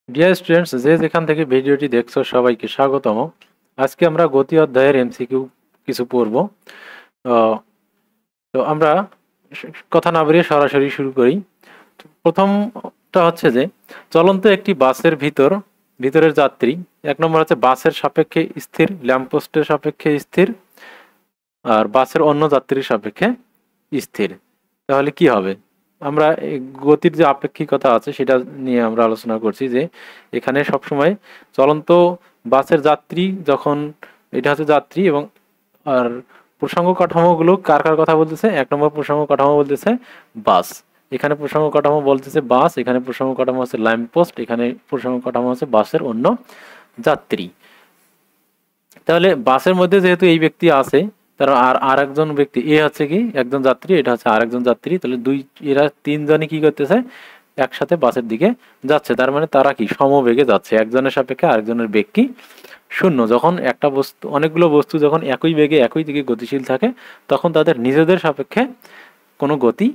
Dear students, যে যেখান থেকে ভিডিওটি দেখছো সবাইকে স্বাগতম। আজকে আমরা গতি অধ্যায়ের এমসিকিউ কিছু পড়ব। আহ, তো আমরা কথা না বাড়িয়ে সরাসরি শুরু করি। প্রথমটা হচ্ছে যে চলন্ত একটি বাসের ভিতরের যাত্রী, এক নম্বর হচ্ছে বাসের সাপেক্ষে স্থির, ল্যাম্পপোস্টের সাপেক্ষে স্থির, আর বাসের অন্য যাত্রীর সাপেক্ষে স্থির। তাহলে কি হবে? আমরা এই গতির যে আপেক্ষিকতা আছে সেটা নিয়ে আমরা আলোচনা করছি যে এখানে সবসময় চলন্ত বাসের যাত্রী যখন, এটা হচ্ছে যাত্রী, এবং আর প্রসঙ্গ কাঠামোগুলো কার কার কথা বলতেছে? এক নম্বর প্রসঙ্গ কাঠামো বলতেছে বাস। এখানে প্রসঙ্গ কাঠামো বলতেছে বাস, এখানে প্রসঙ্গ কাঠামো হচ্ছে ল্যাম্প পোস্ট, এখানে প্রসঙ্গ কাঠামো হচ্ছে বাসের অন্য যাত্রী। তাহলে বাসের মধ্যে যেহেতু এই ব্যক্তি আছে, তার আর একজন ব্যক্তি, এ হচ্ছে কি একজন যাত্রী, এটা হচ্ছে আরেকজন যাত্রী, তাহলে এরা তিনজনই কি করতেছে? একসাথে বাসের দিকে যাচ্ছে। তার মানে তারা কি সমবেগে যাচ্ছে, একজনের সাপেক্ষে আরেকজনের বেগ কি শূন্য। যখন একটা বস্তু, অনেকগুলো বস্তু যখন একই বেগে একই দিকে গতিশীল থাকে, তখন তাদের নিজেদের সাপেক্ষে কোনো গতি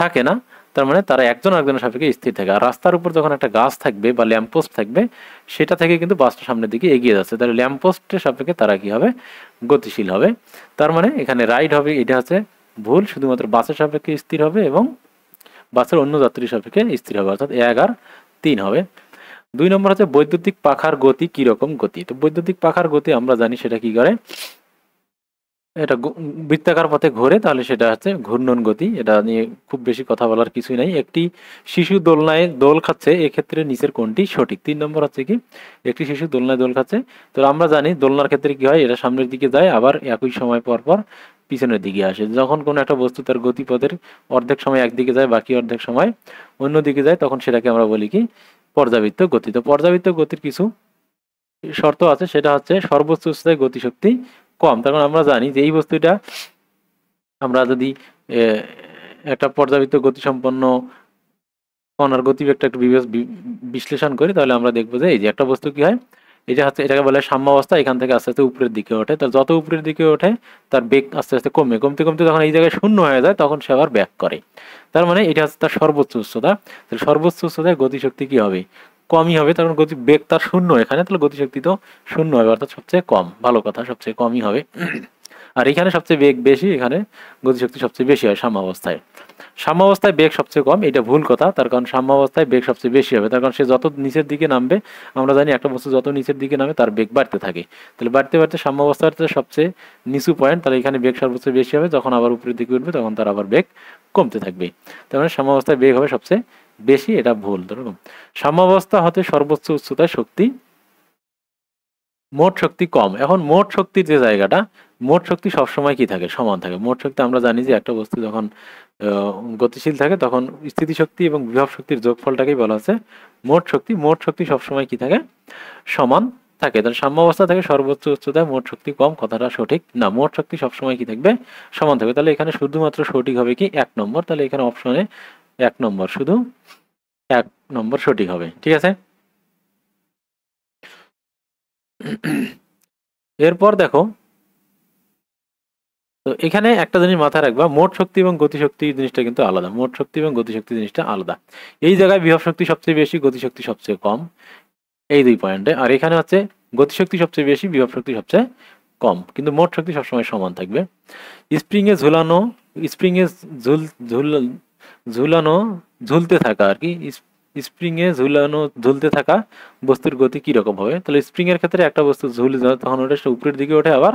থাকে না। তার মানে তারা একজন আরেকজনের সাপেক্ষে স্থির থাকে। আর রাস্তার উপর যখন একটা গাছ থাকবে বা ল্যাম্পপোস্ট থাকবে, সেটা থেকে কিন্তু বাসটা সামনের দিকে এগিয়ে যাচ্ছে, তাহলে ল্যাম্পপোস্টের সাপেক্ষে তারা কি হবে? গতিশীল হবে। তার মানে এখানে রাইট হবে, এটা হচ্ছে ভুল। শুধুমাত্র বাসের সাপেক্ষে স্থির হবে এবং বাসের অন্য যাত্রীর সাপেক্ষে স্থির হবে, অর্থাৎ 1 আর 3 হবে। 2 নম্বর হচ্ছে বৈদ্যুতিক পাখার গতি কিরকম গতি। তো বৈদ্যুতিক পাখার গতি আমরা জানি সেটা কি করে, এটা বৃত্তাকার পথে ঘোরে, তাহলে সেটা হচ্ছে ঘূর্ণন গতি। এটা নিয়ে খুব বেশি কথা বলার কিছুই নাই। একটি শিশু দোলনায় দোল খাচ্ছে, এক্ষেত্রে নিচের কোনটি সঠিক? 3 নম্বর হচ্ছে কি, একটি শিশু দোলনায় দোল খাচ্ছে। তো আমরা জানি দোলনার ক্ষেত্রে কি হয়, এটা সামনের দিকে যায়, আবার একই সময় পর পর পিছনের দিকে আসে। যখন কোনো একটা বস্তু তার গতিপথের অর্ধেক সময় একদিকে যায়, বাকি অর্ধেক সময় অন্য দিকে যায়, তখন সেটাকে আমরা বলি কি পর্যাবৃত্ত গতি। তো পর্যাবৃত্ত গতির কিছু শর্ত আছে, সেটা হচ্ছে সর্বোচ্চ উচ্চতায় গতিশক্তি কম। তার মানে আমরা জানি যে এই বস্তুটা, আমরা যদি একটা পর্যাবৃত্ত গতিসম্পন্ন কণার গতিবেগটা একটু বিশ্লেষণ করি, তাহলে আমরা দেখবো যে এই যে একটা বস্তু কি হয়, এটা হচ্ছে, এটাকে বলে সাম্যাবস্থা। এখান থেকে আস্তে আস্তে উপরের দিকে ওঠে, তার যত উপরের দিকে ওঠে তার বেগ আস্তে আস্তে কমতে কমতে যখন এই জায়গায় শূন্য হয়ে যায়, তখন সে আবার ব্যাক করে। তার মানে এটা হচ্ছে তার সর্বোচ্চ উচ্চতা। তাহলে সর্বোচ্চ উচ্চতায় গতিশক্তি কি হবে? কমই হবে। তখন গতি বেগ তার শূন্য এখানে, তাহলে গতিশক্তি তো শূন্য হবে, অর্থাৎ সবচেয়ে কম। ভালো কথা, সবচেয়ে কমই হবে। আর এখানে সবচেয়ে বেগ বেশি, এখানে গতিশক্তি সবচেয়ে বেশি হয় সাম্যাবস্থায়। সাম্যাবস্থায় বেগ সবচেয়ে কম, এটা ভুল কথা। তার কারণ সাম্যাবস্থায় বেগ সবচেয়ে বেশি হবে, তার কারণ সে যত নিচের দিকে নামবে, আমরা জানি একটা বস্তু যত নিচের দিকে নামে তার বেগ বাড়তে থাকে। তাহলে বাড়তে বাড়তে সাম্যাবস্থাটা সবচেয়ে নিচু পয়েন্ট, তাহলে এখানে বেগ সর্বোচ্চ বেশি হবে। যখন আবার উপরের দিকে উঠবে তখন তার আবার বেগ কমতে থাকবে। তার মানে সাম্যাবস্থায় বেগ হবে সবচেয়ে বেশি, এটা ভুল। ধরুন সাম্যাবস্থা হতে সর্বোচ্চ উচ্চতায় শক্তি, মোট শক্তি কম। এখন মোট শক্তির যে জায়গাটা, মোট শক্তি সবসময় কি থাকে? সমান থাকে। মোট শক্তি আমরা জানি যে একটা বস্তু যখন গতিশীল থাকে, তখন স্থিতিশক্তি এবং বিভব শক্তির যোগফলটাকেই বলা হচ্ছে মোট শক্তি। মোট শক্তি সবসময় কি থাকে? সমান থাকে। তাহলে সাম্যাবস্থা থেকে সর্বোচ্চ উচ্চতায় মোট শক্তি কম, কথাটা সঠিক না। মোট শক্তি সবসময় কি থাকবে? সমান থাকবে। তাহলে এখানে শুধুমাত্র সঠিক হবে কি 1 নম্বর। তাহলে এখানে অপশনে 1 নম্বর, শুধু 1 নম্বর সঠিক হবে। ঠিক আছে। এরপর দেখো, তো এখানে একটা জিনিস মাথায় রাখবা, মোট শক্তি এবং গতিশক্তি জিনিসটা কিন্তু আলাদা। মোট শক্তি এবং গতিশক্তি জিনিসটা আলাদা। এই জায়গায় বিভব শক্তি সবচেয়ে বেশি, গতিশক্তি সবচেয়ে কম, এই 2 পয়েন্টে। আর এখানে হচ্ছে গতিশক্তি সবচেয়ে বেশি, বিভব শক্তি সবচেয়ে কম, কিন্তু মোট শক্তি সবসময় সমান থাকবে। স্প্রিং এ ঝুলানো, স্প্রিং এ ঝুল ঝুল ঝুলানো, ঝুলতে থাকা আর কি, স্প্রিং এ ঝুলানো ঝুলতে থাকা বস্তুর গতি কি রকম হবে? তাহলে স্প্রিং এর ক্ষেত্রে একটা বস্তু ঝুলে যায়, তখন ওটা উপরের দিকে ওঠে, আবার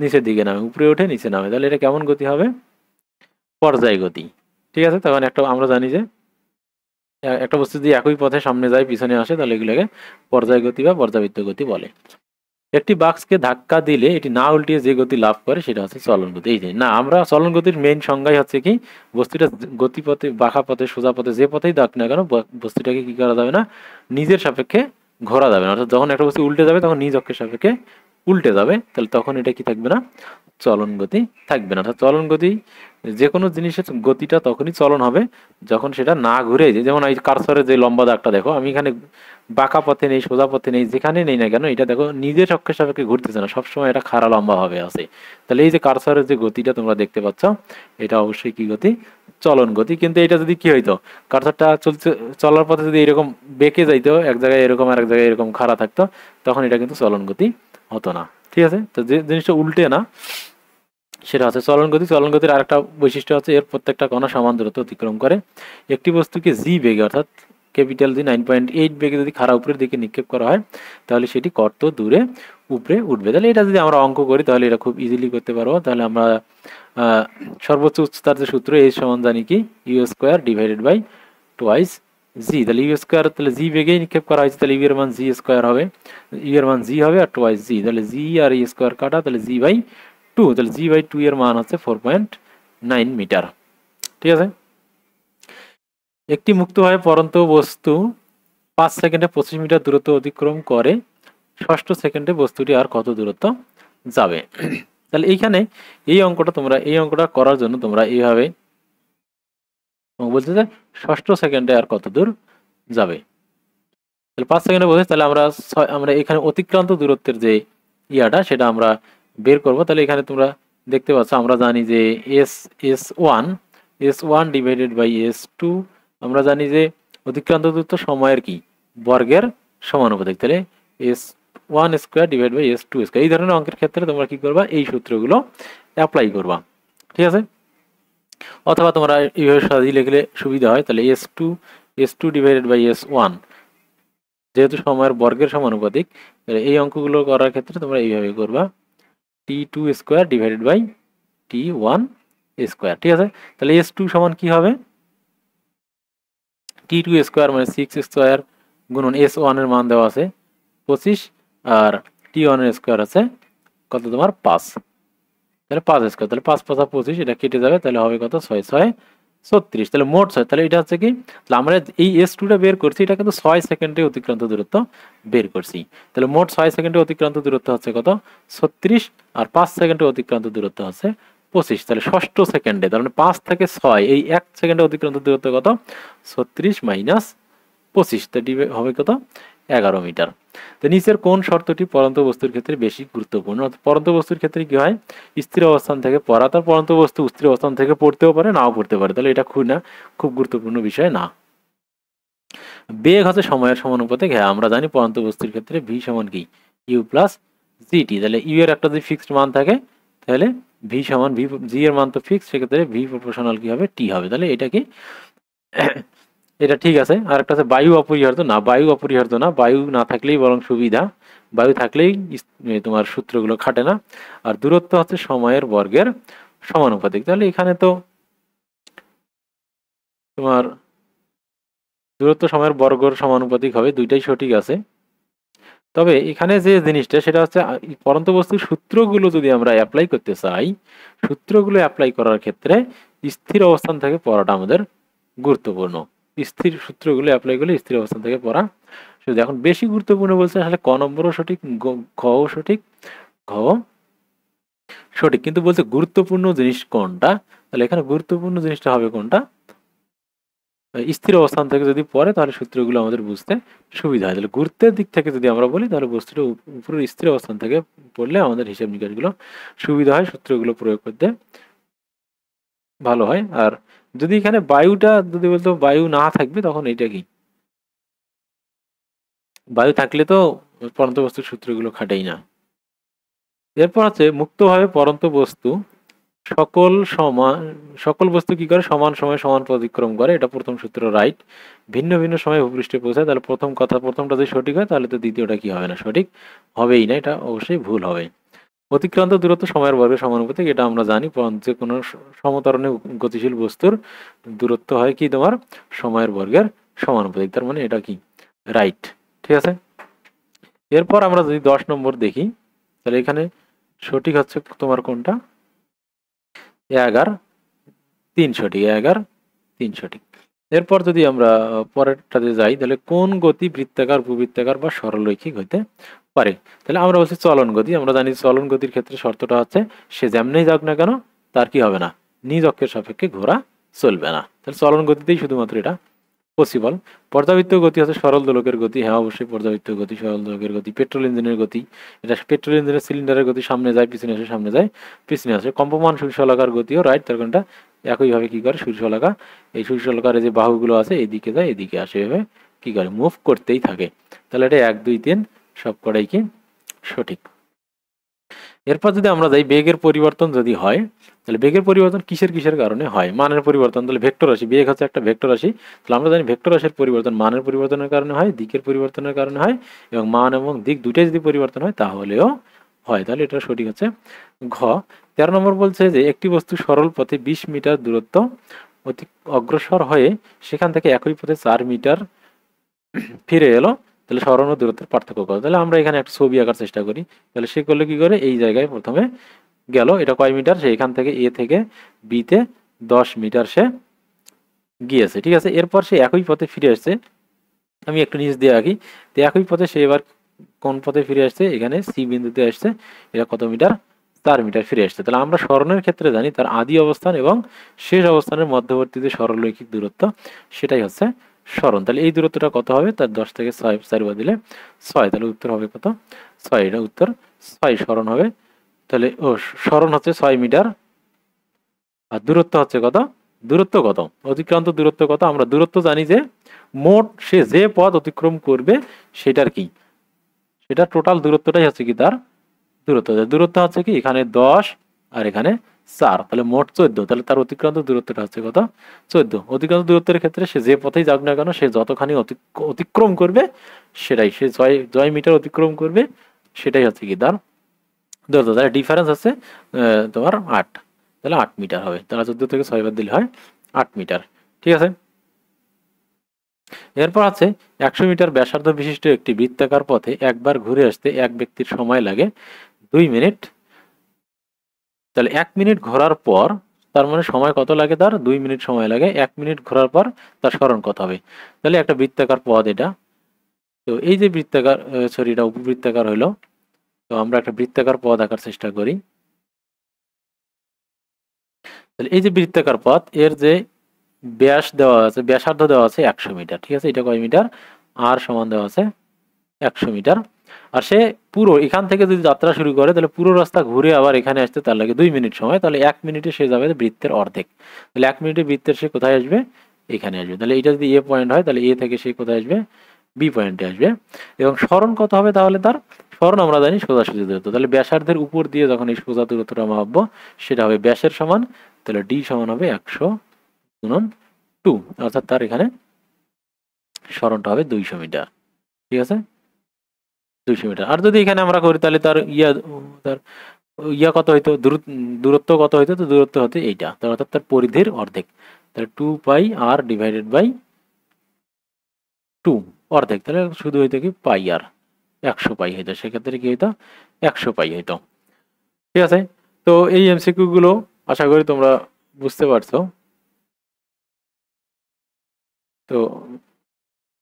নিচের দিকে নামে, উপরে ওঠে নিচে নামে। তাহলে এটা কেমন গতি হবে? পর্যায় গতি। ঠিক আছে। তখন একটা আমরা জানি যে একটা বস্তু যদি একই পথে সামনে যায় পিছনে আসে, তাহলে এগুলোকে পর্যায় গতি বা পর্যাবৃত্ত গতি বলে। একটি বাক্সকে ধাক্কা দিলে এটি না উল্টিয়ে যে গতি লাভ করে সেটা হচ্ছে চলন গতি। এই যে না, আমরা চলন গতির মেইন সংজ্ঞাই হচ্ছে কি, বস্তুটা গতিপথে, বাঁকা পথে, সোজা পথে, যে পথেই দাগ না কেন, বস্তুটাকে কি করা যাবে না? নিজের সাপেক্ষে ঘোরা যাবে না। অর্থাৎ যখন একটা বস্তু উল্টে যাবে তখন নিজ অক্ষের সাপেক্ষে উল্টে যাবে, তাহলে তখন এটা কি থাকবে না, চলন গতি থাকবে না। অর্থাৎ চলন গতি, যে কোনো জিনিসের গতিটা তখনই চলন হবে যখন সেটা না ঘুরে যায়। যেমন এই কার্সরের যে লম্বা দাগটা দেখো, আমি এখানে বাঁকা পথে নেই, সোজা পথে নেই, যেখানে নেই না কেন এটা দেখো নিজের অক্ষের সাপেক্ষে ঘুরতেছে না, সবসময় এটা খাড়া লম্বা ভাবে আছে। তাহলে এই যে কার্সরের যে গতিটা তোমরা দেখতে পাচ্ছ, এটা অবশ্যই কি গতি, চলন গতি। কিন্তু এটা যদি কি হইতো, কার্সরটা চলছে, চলার পথে যদি এরকম বেঁকে যাইতো, এক জায়গায় এরকম আর এক জায়গায় এরকম খাড়া থাকতো, তখন এটা কিন্তু চলন গতি হতো না। ঠিক আছে, তো যে জিনিসটা উল্টে না সেটা হচ্ছে চলন গতি। চলন গতির আরেকটা বৈশিষ্ট্য হচ্ছে এর প্রত্যেকটা কণা সমান দূরত্ব অতিক্রম করে। একটি বস্তুকে জি বেগে অর্থাৎ ক্যাপিটাল জি 9.8 বেগে যদি খাড়া উপরের দিকে নিক্ষেপ করা হয়, তাহলে সেটি কত দূরে উপরে উঠবে। তাহলে এটা যদি আমরা অঙ্ক করি তাহলে এটা খুব ইজিলি করতে পারবো। তাহলে আমরা সর্বোচ্চ উচ্চতার যে সূত্র এই সমান জানি কি, U square divided by twice জি। তাহলে ইউ স্কোয়ার, তাহলে জি বেগেই নিক্ষেপ করা হয়েছে, তাহলে ইউ এর মান জি স্কোয়ার হবে, ইউ এর মান জি হবে আর টোয়াইস জি, তাহলে জি আর ই স্কোয়ার কাটা, তাহলে জি বাই 2, তাহলে জি বাই 2 এর মান হচ্ছে 4.9 মিটার। ঠিক আছে, একটি মুক্তভাবে পড়ন্ত বস্তু 5 সেকেন্ডে 25 মিটার দূরত্ব অতিক্রম করে, ষষ্ঠ সেকেন্ডে বস্তুটি আর কত দূরত্ব যাবে। তাহলে এইখানে এই অঙ্কটা করার জন্য তোমরা এইভাবে বলছে যে ষষ্ঠ সেকেন্ডে আর কত দূর যাবে। তাহলে 5 সেকেন্ডে বলছে, তাহলে আমরা এখানে অতিক্রান্ত দূরত্বের যে ইয়াটা সেটা আমরা বের করব। তাহলে এখানে তোমরা দেখতে পাচ্ছ, আমরা জানি যে S one divided by S two, আমরা জানি যে অতিক্রান্ত দূরত্ব সময়ের কি বর্গের সমানুপাতিক। তাহলে s1 square divide by s2 square. এই ধরনের অঙ্কের ক্ষেত্রে তোমরা কি করবা, এই সূত্রগুলো অ্যাপ্লাই করবা। ঠিক আছে, অথবা তোমরা এইভাবে সহজেই লিখলে সুবিধা হয়। তাহলে S two divided by S one, যেহেতু সময়ের বর্গের সমানুপাতিক, এই অঙ্কগুলো করার ক্ষেত্রে তোমরা এইভাবে করবা, t2 square divided by t1 square. ঠিক আছে, তাহলে s2 সমান কি হবে, t2 স্কোয়ার মানে 6 স্কোয়ার গুণন s1 এর মান দেওয়া আছে 25, আর t1 এর স্কোয়ার আছে কত তোমার 5, তাহলে 5 স্কোয়ার, তাহলে 5 5 25, এটা কেটে যাবে, তাহলে হবে কত 6 6 36, তাহলে মোট 6। তাহলে এটা হচ্ছে কি, তাহলে আমরা এই s2টা বের করছি, এটা কিন্তু 6 সেকেন্ডে অতিক্রান্ত দূরত্ব বের করছি। তাহলে মোট 6 সেকেন্ডে অতিক্রান্ত দূরত্ব হচ্ছে কত 36, আর 5 সেকেন্ডে অতিক্রান্ত দূরত্ব হচ্ছে 25। তাহলে ষষ্ঠ সেকেন্ডে, তার মানে 5 থেকে 6 এই 1 সেকেন্ডে অতিক্রান্ত দূরত্ব কত 36 মাইনাস 25, তা হবে কত 11 মিটার। তো নিচের কোন শর্তটি পরন্ত বস্তুর ক্ষেত্রে বেশি গুরুত্বপূর্ণ। পরন্ত বস্তুর ক্ষেত্রে কি হয়, স্থির অবস্থান থেকে পড়া, তার পরন্ত বস্তু স্থির অবস্থান থেকে পড়তেও পারে নাও পড়তে পারে, তাহলে এটা খুব গুরুত্বপূর্ণ বিষয় না। বেগ হচ্ছে সময়ের সমানুপাতিক। হ্যাঁ, আমরা জানি পরন্ত বস্তুর ক্ষেত্রে ভি সমান কি ইউ প্লাস জিটি। তাহলে ইউ এর একটা যদি ফিক্সড মান থাকে, তাহলে ভি সমান ভি, জি এর মান তো ফিক্সড, সেক্ষেত্রে ভি প্রপোর্শনাল কি হবে, টি হবে। তাহলে এটা কি এটা ঠিক আছে। আর একটা আছে বায়ু অপরিহার্য না, বায়ু অপরিহার্য না, বায়ু না থাকলেই বরং সুবিধা, বায়ু থাকলেই তোমার সূত্রগুলো খাটে না। আর দূরত্ব হচ্ছে সময়ের বর্গের সমানুপাতিক। তাহলে এখানে তো তোমার দূরত্ব সময়ের বর্গের সমানুপাতিক হবে, দুইটাই সঠিক আছে। তবে এখানে যে জিনিসটা সেটা হচ্ছে পরন্ত বস্তুর সূত্রগুলো যদি আমরা অ্যাপ্লাই করতে চাই, সূত্রগুলো অ্যাপ্লাই করার ক্ষেত্রে স্থির অবস্থান থেকে পড়াটা আমাদের গুরুত্বপূর্ণ। স্থির সূত্রগুলো অ্যাপ্লাই করলে স্থির অবস্থান থেকে পড়া শুধু। এখন বেশি গুরুত্বপূর্ণ বলছে আসলে ক নম্বরও সঠিক, ঘও সঠিক, ঘও সঠিক, কিন্তু বলছে গুরুত্বপূর্ণ জিনিস কোনটা। তাহলে এখানে গুরুত্বপূর্ণ জিনিসটা হবে কোনটা, স্থির অবস্থান থেকে যদি পড়ে তাহলে সূত্রগুলো আমাদের বুঝতে সুবিধা হয়। তাহলে গুরুত্বের দিক থেকে যদি আমরা বলি, তাহলে বস্তুটা উপরের স্থির অবস্থান থেকে পড়লে আমাদের হিসাব নিকাশগুলো সুবিধা হয়, সূত্রগুলো প্রয়োগ করতে ভালো হয়। আর যদি এখানে বায়ুটা যদি বলতো বায়ু না থাকবে, তখন এটা কি, বায়ু থাকলে তো পরন্ত বস্তুর সূত্রগুলো খাটেই না। এরপর আছে মুক্তভাবে পরন্ত বস্তু সকল বস্তু কি করে, সমান সময়ে সমান পথ অতিক্রম করে, এটা প্রথম সূত্র রাইট। ভিন্ন ভিন্ন সময়ে ভূপৃষ্ঠে পৌঁছায়, তাহলে প্রথমটা যদি সঠিক হয় তাহলে তো দ্বিতীয়টা কি হবে না, সঠিক হবেই না, এটা অবশ্যই ভুল হবে। অতিক্রান্ত দূরত্ব সময়ের বর্গের সমানুপাতিক, এটা আমরা জানি, যে কোনো সমতরণে গতিশীল বস্তুর দূরত্ব হয় কি তোমার সময়ের বর্গের সমানুপাতিক, তার মানে এটা কি রাইট। ঠিক আছে, এরপর আমরা যদি 10 নম্বর দেখি, তাহলে এখানে সঠিক হচ্ছে তোমার কোনটা, 11 3 সঠিক, 11 3 সঠিক। এরপর যদি আমরা পরেরটাতে যাই, তাহলে কোন গতি বৃত্তাকার, উপবৃত্তাকার বা সরলরৈখিক হইতে পারে। তাহলে আমরা বলছি চলন গতি, আমরা জানি চলন গতির ক্ষেত্রে শর্তটা হচ্ছে সে যেমনেই যাক না কেন তার কি হবে না, নিজ অক্ষের সাপেক্ষে ঘোরা চলবে না। তাহলে চলন গতিতেই শুধুমাত্র এটা পসিবল। পর্যাবৃত্ত গতি হচ্ছে সরল দোলকের গতি, হ্যাঁ অবশ্যই পর্যাবৃত্ত গতি সরল দোলকের গতি। পেট্রোল ইঞ্জিনের গতি, এটা পেট্রোল ইঞ্জিনের সিলিন্ডারের গতি, সামনে যায় পিছনে আসে, সামনে যায় পিছনে আসে। কম্পমান সূর্যশলাকার গতিও রাইট, তার কারণটা একইভাবে কি করে সূর্যশলাকা, এই সূর্যশলাকার যে বাহুগুলো আছে এইদিকে যায় এদিকে আসে, এভাবে কি করে মুভ করতেই থাকে। তাহলে এটা 1 2 3 সব কটাই কি সঠিক। এরপর যদি আমরা যাই বেগের পরিবর্তন যদি হয়, তাহলে বেগের পরিবর্তন কিসের কিসের কারণে হয়? মানের পরিবর্তন, তাহলে ভেক্টর রাশি, বেগ হচ্ছে একটা ভেক্টর রাশি, তাহলে আমরা জানি ভেক্টর রাশির পরিবর্তন মানের পরিবর্তনের কারণে হয়, দিকের পরিবর্তনের কারণে হয়, এবং মান এবং দিক দুইটাই যদি পরিবর্তন হয় তাহলেও হয়। তাহলে এটা সঠিক হচ্ছে ঘ। 13 নম্বর বলছে যে একটি বস্তু সরল পথে 20 মিটার দূরত্ব অগ্রসর হয়ে সেখান থেকে একই পথে 4 মিটার ফিরে এলো, তাহলে সরণ ও দূরত্বের পার্থক্য কত? তাহলে আমরা এখানে একটা ছবি আঁকার চেষ্টা করি। তাহলে সে করলে কি করে, এই জায়গায় প্রথমে গেল, এটা কয় মিটার, সে এখান থেকে এ থেকে বিতে 10 মিটার সে গিয়েছে, ঠিক আছে। এরপর সে একই পথে ফিরে আসছে, আমি একটু নিচ দিয়ে আঁকি। তো একই পথে সে এবার কোন পথে ফিরে আসছে, এখানে সি বিন্দুতে আসছে, এটা কত মিটার, 4 মিটার ফিরে আসছে। তাহলে আমরা সরণের ক্ষেত্রে জানি তার আদি অবস্থান এবং শেষ অবস্থানের মধ্যবর্তী যে সরলরৈখিক দূরত্ব সেটাই হচ্ছে সরণ। তাহলে এই দূরত্বটা কত হবে, তার 10 থেকে 6 4 বাদ দিলে 6, তাহলে উত্তর হবে কত, 6, এটা উত্তর 6 সরণ হবে। তাহলে ও সরণ হচ্ছে 6 মিটার, আর দূরত্ব হচ্ছে কত, দূরত্ব কত, অতিক্রান্ত দূরত্ব কত, আমরা দূরত্ব জানি যে মোট সে যে পথ অতিক্রম করবে সেটার কি, সেটা টোটাল দূরত্বটাই হচ্ছে কি তার দূরত্ব। দূরত্ব হচ্ছে কি এখানে 10 আর এখানে 4, তাহলে মোট 14, তাহলে তার অতিক্রান্ত দূরত্বটা হচ্ছে কত, 14। অতিক্রান্ত দূরত্বের ক্ষেত্রে সে যে পথেই যাক না কেন সে যতখানি অতিক্রম করবে সেটাই, সে জয় মিটার অতিক্রম করবে সেটাই হচ্ছে কি তার দূরত্ব। তাহলে ডিফারেন্স হচ্ছে তোমার 8, তাহলে 8 মিটার হবে। তাহলে 14 থেকে 6 বাদ দিলে হয় 8 মিটার, ঠিক আছে। এরপর আছে 100 মিটার ব্যাসার্ধ বিশিষ্ট একটি বৃত্তাকার পথে একবার ঘুরে আসতে এক ব্যক্তির সময় লাগে 2 মিনিট। তাহলে 1 মিনিট ঘোরার পর তার মানে সময় কত লাগে, তার 2 মিনিট সময় লাগে। 1 মিনিট ঘোরার পর তার সরণ কত হবে? তাহলে একটা বৃত্তাকার পথ এটা, তো এই যে বৃত্তাকার, সরি এটা উপবৃত্তাকার হলো, তো আমরা একটা বৃত্তাকার পথ আঁকার চেষ্টা করি। তাহলে এই যে বৃত্তাকার পথ, এর যে ব্যাস দেওয়া আছে, ব্যাসার্ধ দেওয়া আছে 100 মিটার, ঠিক আছে। এটা কয় মিটার, আর সমান দেওয়া আছে 100 মিটার। আর সে পুরো এখান থেকে যদি যাত্রা শুরু করে তাহলে পুরো রাস্তা ঘুরে আবার এখানে আসতে তার লাগে 2 মিনিট সময়। তাহলে 1 মিনিটে সে যাবে বৃত্তের অর্ধেক। তাহলে 1 মিনিটে বৃত্তের সে কোথায় আসবে, এখানে আসবে। তাহলে এটা যদি এ পয়েন্ট হয় তাহলে এ থেকে সে কোথায় আসবে, বি পয়েন্টে আসবে। এবং সরণ কত হবে, তাহলে তার সরণ আমরা জানি সোজাসুজি দূরত্ব। তাহলে ব্যাসার্ধের উপর দিয়ে যখন এই সোজা দূরত্বটা মাপবো সেটা হবে ব্যাসের সমান, তাহলে ডি সমান হবে 100 গুণন 2, অর্থাৎ তার এখানে সরণটা হবে 200 মিটার, ঠিক আছে, 200 মিটার। আর যদি এখানে আমরা করি তাহলে তার তার কত হইতো, দূরত্ব কত হইতো, তো দূরত্ব হতে এইটা, অর্থাৎ তার পরিধির অর্ধেক। তাহলে 2 পাই আর ডিভাইডেড বাই 2 অর্ধেক, তাহলে শুধু হইতো কি পাই আর 100 পাই হইতো, সেক্ষেত্রে কি হইতো 100 পাই হইতো, ঠিক আছে। তো এই এমসিকিউ গুলো আশা করি তোমরা বুঝতে পারছো। তো